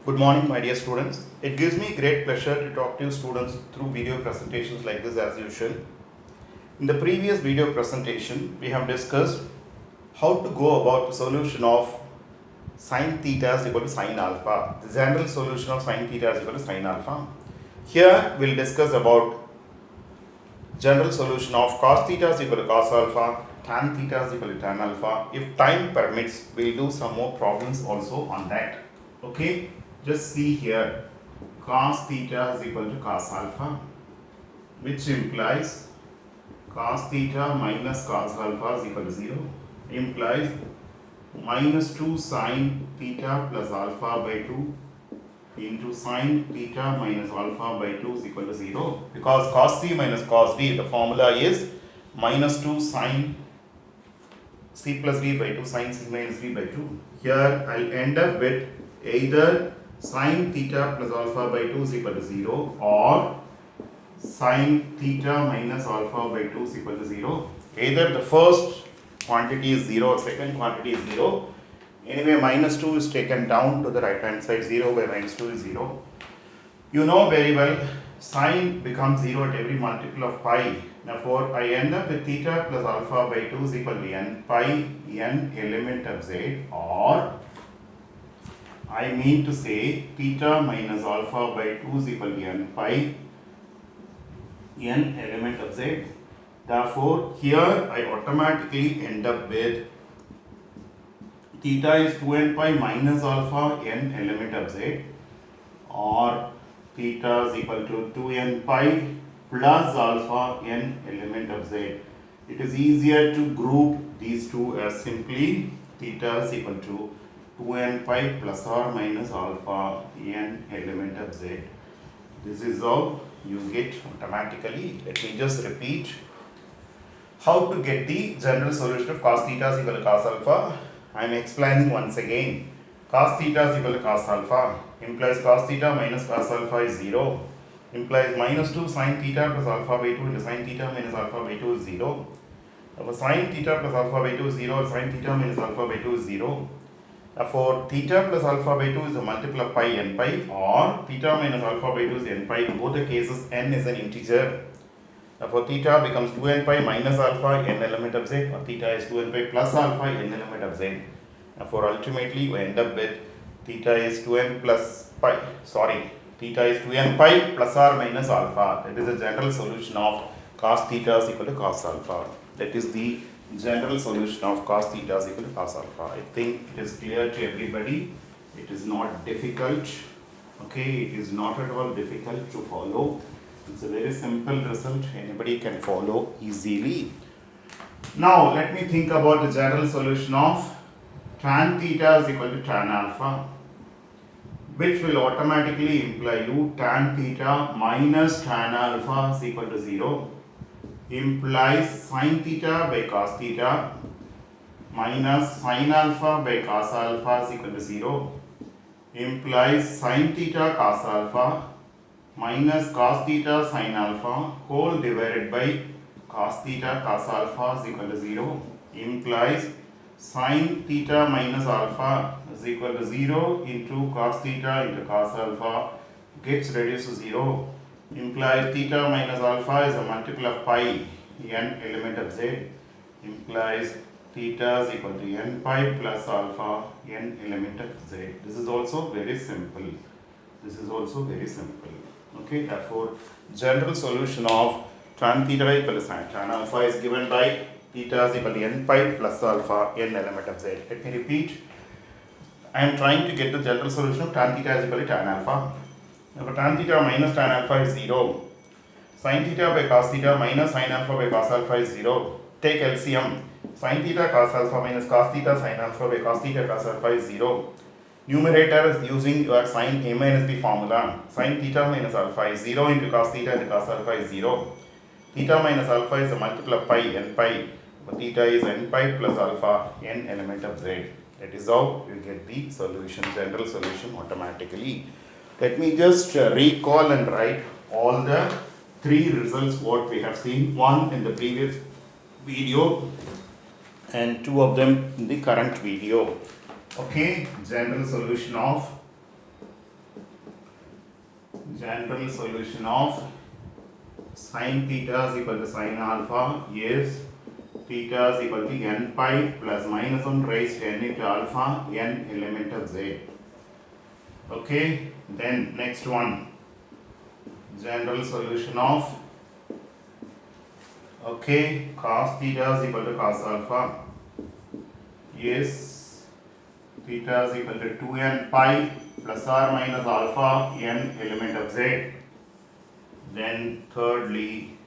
Good morning, my dear students. It gives me great pleasure to talk to you students through video presentations like this as usual. In the previous video presentation, we have discussed how to go about the solution of sine theta is equal to sine alpha. The general solution of sine theta is equal to sine alpha. Here, we'll discuss about general solution of cos theta is equal to cos alpha, tan theta is equal to tan alpha. If time permits, we'll do some more problems also on that. Okay, just see here, cos theta is equal to cos alpha, which implies cos theta minus cos alpha is equal to 0, implies minus 2 sin theta plus alpha by 2 into sin theta minus alpha by 2 is equal to 0, because cos c minus cos d, the formula is minus 2 sin c plus d by 2 sin c minus d by 2. Here I'll end up with either sin theta plus alpha by 2 is equal to 0 or sin theta minus alpha by 2 is equal to 0. Either the first quantity is 0 or second quantity is 0. Anyway, minus 2 is taken down to the right hand side, 0 by minus 2 is 0. You know very well, sine becomes 0 at every multiple of pi. Therefore, I end up with theta plus alpha by 2 is equal to n pi n element of z, or I mean to say theta minus alpha by 2 is equal to n pi n element of z. Therefore, here I automatically end up with theta is 2n pi minus alpha n element of z, or theta is equal to 2n pi plus alpha n element of z. It is easier to group these two as simply theta is equal to 2n pi plus or minus alpha n element of z. This is how you get automatically. Let me just repeat how to get the general solution of cos theta is equal to cos alpha. I am explaining once again. Cos theta is equal to cos alpha implies cos theta minus cos alpha is 0, implies minus 2 sin theta plus alpha by 2 into sin theta minus alpha by 2 is 0. Therefore, sin theta plus alpha by 2 is 0 or sin theta minus alpha by 2 is 0. Therefore, theta plus alpha by 2 is a multiple of pi n pi, or theta minus alpha by 2 is n pi. In both the cases, n is an integer. Therefore, theta becomes 2n pi minus alpha n element of z, or theta is 2n pi plus alpha n element of z. Therefore, ultimately you end up with theta is 2n plus pi, theta is 2n pi plus or minus alpha. That is the general solution of cos theta is equal to cos alpha. That is the general solution of cos theta is equal to cos alpha. I think it is clear to everybody. It is not difficult. Okay, it is not at all difficult to follow. It's a very simple result. Anybody can follow easily. Now, let me think about the general solution of tan theta is equal to tan alpha, which will automatically imply you tan theta minus tan alpha is equal to 0, implies sin theta by cos theta minus sin alpha by cos alpha is equal to 0, implies sin theta cos alpha minus cos theta sin alpha whole divided by cos theta cos alpha is equal to 0, implies sin theta minus alpha is equal to 0 into cos theta into cos alpha gets reduced to 0, implies theta minus alpha is a multiple of pi n element of z, implies theta is equal to n pi plus alpha n element of z. This is also very simple. Okay, therefore, general solution of tan theta equal to tan alpha is given by theta is equal to n pi plus alpha n element of z. Let me repeat. I am trying to get the general solution of tan theta is equal to tan alpha. Therefore, tan theta minus tan alpha is 0. Sin theta by cos theta minus sin alpha by cos alpha is 0. Take LCM. Sin theta cos alpha minus cos theta sin alpha by cos theta cos alpha is 0. Numerator is using your sin a minus b formula. Sin theta minus alpha is 0 into cos theta into cos alpha is 0. Theta minus alpha is a multiple of pi n pi. Theta is n pi plus alpha n element of z. That is how you get the solution, general solution automatically. Let me just recall and write all the three results what we have seen. One in the previous video and two of them in the current video. Okay, general solution of general solution of sin theta is equal to sin alpha is theta is equal to n pi plus minus 1 raised to n into alpha n element of z. Okay, then next one, general solution of cos theta is equal to cos alpha is theta is equal to 2n pi plus or minus alpha n element of z. Then thirdly,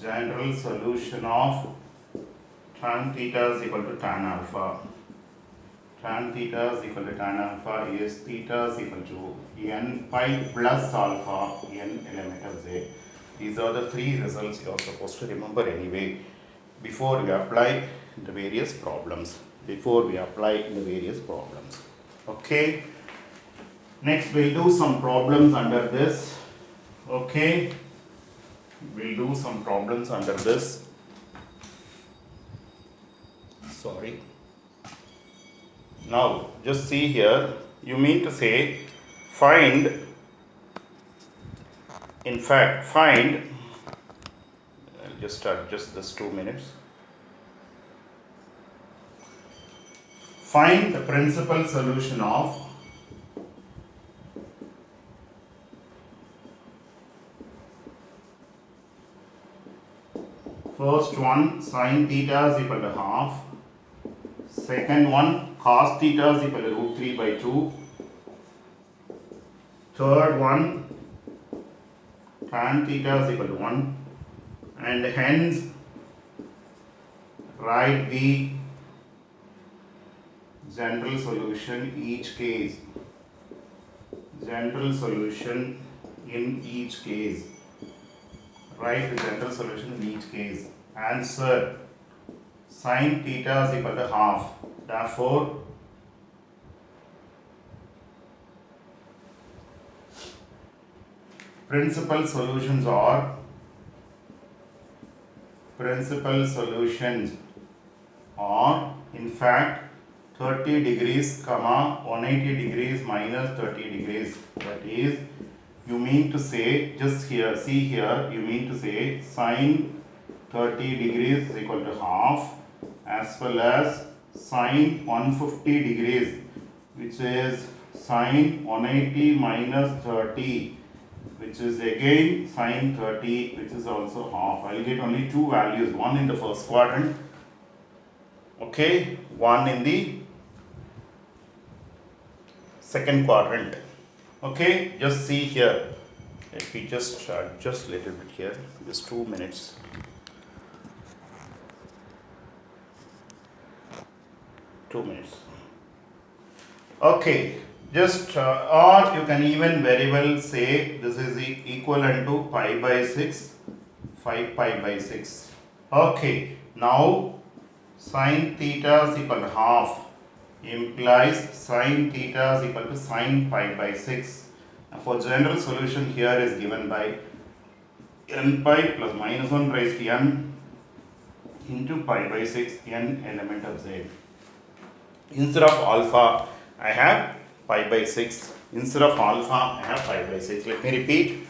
general solution of tan theta is equal to tan alpha. Tan theta is equal to tan alpha is theta is equal to n pi plus alpha n element of z. These are the three results you are supposed to remember anyway before we apply the various problems. Okay. Next we'll do some problems under this. Okay. We'll do some problems under this. Sorry. Now, just see here, you mean to say find, I'll just adjust this 2 minutes. Find the principal solution of first one sin theta is equal to half, second one cos theta is equal to root 3 by 2, third one tan theta is equal to 1, and hence write the general solution each case. General solution in each case. Write the general solution in each case. Answer: sin theta is equal to half. Therefore, principal solutions are in fact 30 degrees, 180 degrees minus 30 degrees. That is, you mean to say, just here, see here, you mean to say sin 30 degrees is equal to half, as well as sin 150 degrees, which is sin 180 minus 30, which is again sin 30, which is also half. I will get only two values, one in the first quadrant, okay, one in the second quadrant. Okay, just see here. Let me just adjust a little bit here, just 2 minutes. Okay, just or you can even very well say this is equivalent to pi by 6, 5 pi by 6. Okay, now sin theta is equal to half implies sin theta is equal to sin pi by 6. Now for general solution here is given by n pi plus minus 1 raised to n into pi by 6 n element of z. Instead of alpha, I have pi by 6. Instead of alpha, I have pi by 6. Let me repeat.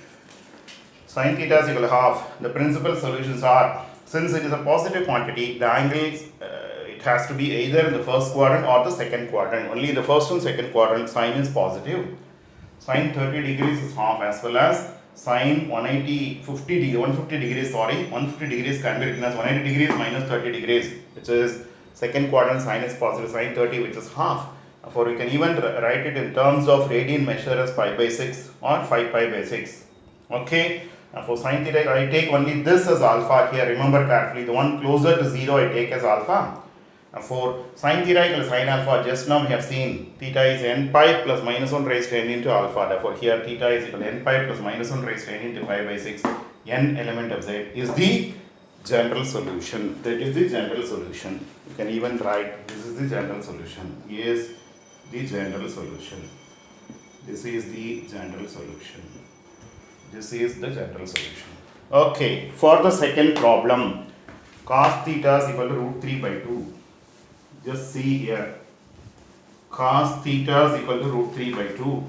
Sin theta is equal to half. The principal solutions are, since it is a positive quantity, the angles, it has to be either in the first quadrant or the second quadrant. Only the first and second quadrant sin is positive. Sin 30 degrees is half, as well as sin 150 degrees can be written as 180 degrees minus 30 degrees, which is second quadrant sin is positive, sin 30, which is half. Therefore, we can even write it in terms of radian measure as pi by 6 or 5 pi by 6. Okay. For sin theta, I take only this as alpha here. Remember carefully, the one closer to 0 I take as alpha. For sin theta equals sin alpha, just now we have seen theta is n pi plus minus 1 raised to n into alpha. Therefore, here theta is equal to n pi plus minus 1 raised to n into pi by 6. N element of z is the general solution. That is the general solution. You can even write this is the general solution. Yes, the general solution. This is the general solution. This is the general solution. Okay, for the second problem, cos theta is equal to root 3 by 2. Just see here. Cos theta is equal to root 3 by 2.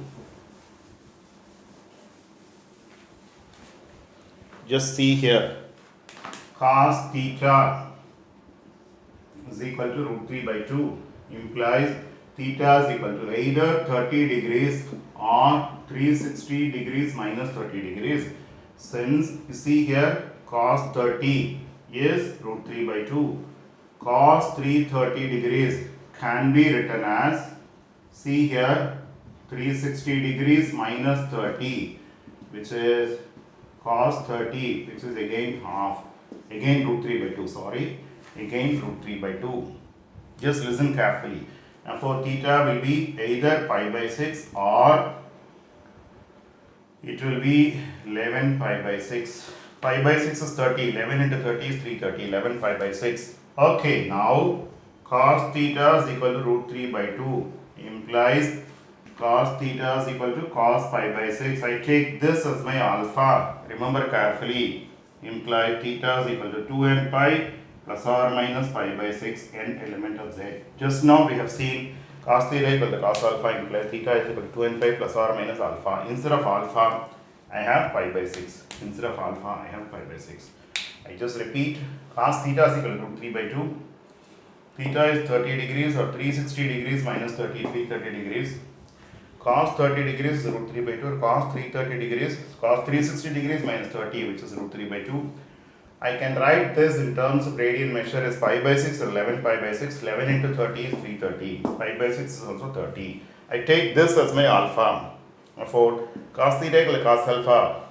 Just see here, cos theta is equal to root 3 by 2 implies theta is equal to either 30 degrees or 360 degrees minus 30 degrees. Since you see here cos 30 is root 3 by 2, cos 330 degrees can be written as, see here, 360 degrees minus 30, which is cos 30, which is again half, again root 3 by 2, sorry, again root 3 by 2. Just listen carefully. Now for theta will be either pi by 6 or it will be 11 pi by 6. Pi by 6 is 30, 11 into 30 is 330, 11 pi by 6. Okay, now cos theta is equal to root 3 by 2 implies cos theta is equal to cos pi by 6. I take this as my alpha. Remember carefully. Imply theta is equal to 2n pi plus or minus pi by 6 n element of z. Just now we have seen cos theta equal to cos alpha implies theta is equal to 2n pi plus or minus alpha. Instead of alpha, I have pi by 6. Instead of alpha, I have pi by 6. I just repeat, cos theta is equal to root 3 by 2. Theta is 30 degrees or 360 degrees minus 30 degrees. Cos 30 degrees is root 3 by 2, or cos 330 degrees, cos 360 degrees minus 30, which is root 3 by 2. I can write this in terms of radian measure as pi by 6 or 11 pi by 6. 11 into 30 is 330. Pi by 6 is also 30. I take this as my alpha. Therefore, cos theta equal to cos alpha.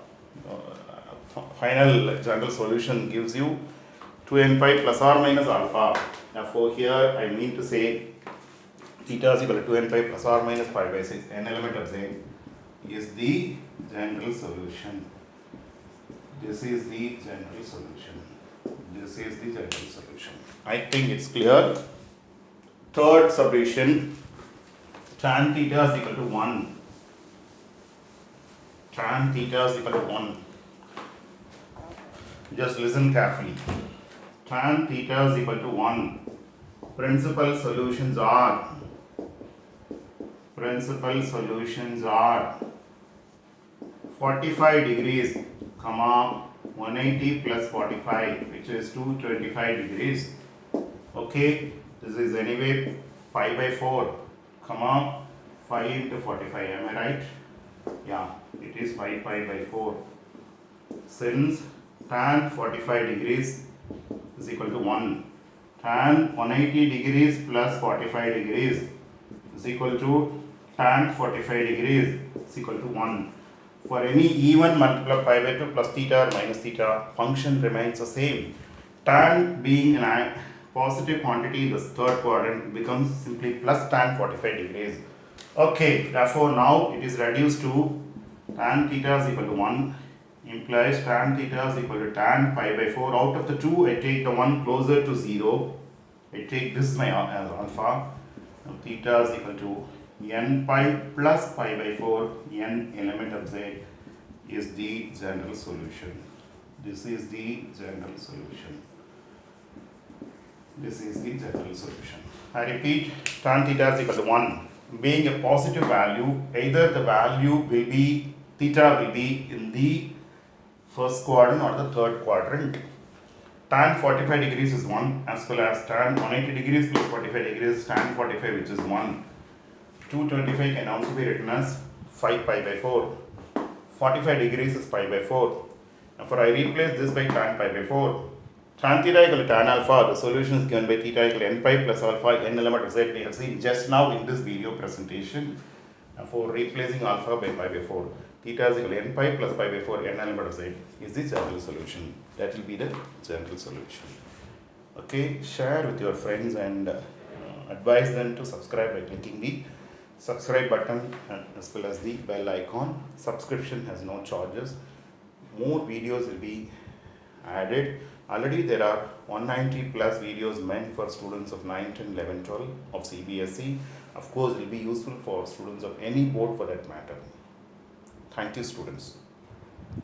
Final general solution gives you 2n pi plus or minus alpha. Therefore, here I mean to say theta is equal to 2n pi plus or minus pi by 6, n element of z is the general solution. This is the general solution. This is the general solution. I think it's clear. Third subdivision, tan theta is equal to 1. Tan theta is equal to 1. Just listen carefully. Tan theta is equal to 1. Principal solutions are 45 degrees, 180 plus 45, which is 225 degrees. Okay, this is anyway pi by 4, 5 into 45. Am I right? Yeah, it is 5 pi by 4. Since tan 45 degrees is equal to 1, tan 180 degrees plus 45 degrees is equal to tan 45 degrees is equal to 1. For any even multiple of pi by 2 plus theta or minus theta, function remains the same. Tan being a positive quantity in this third quadrant becomes simply plus tan 45 degrees. Okay, therefore now it is reduced to tan theta is equal to 1 implies tan theta is equal to tan pi by 4. Out of the 2, I take the one closer to 0. I take this my as alpha. Now theta is equal to n pi plus pi by 4, n element of z is the general solution. This is the general solution. This is the general solution. I repeat, tan theta is equal to 1. Being a positive value, either the value will be, theta will be in the first quadrant or the third quadrant. Tan 45 degrees is 1, as well as tan 180 degrees plus 45 degrees is tan 45, which is 1. 225 can also be written as 5 pi by 4. 45 degrees is pi by 4. Therefore, I replace this by tan pi by 4. Tan theta equal to tan alpha. The solution is given by theta equal to n pi plus alpha, n element of z. We have seen just now in this video presentation. Therefore, replacing alpha by pi by 4. Theta is equal to n pi plus pi by 4, n element of z is the general solution. That will be the general solution. Okay, share with your friends and advise them to subscribe by clicking the subscribe button as well as the bell icon. Subscription has no charges. More videos will be added. Already there are 190 plus videos meant for students of 9, 10, 11, 12 of CBSE. Of course, it will be useful for students of any board for that matter. Thank you, students.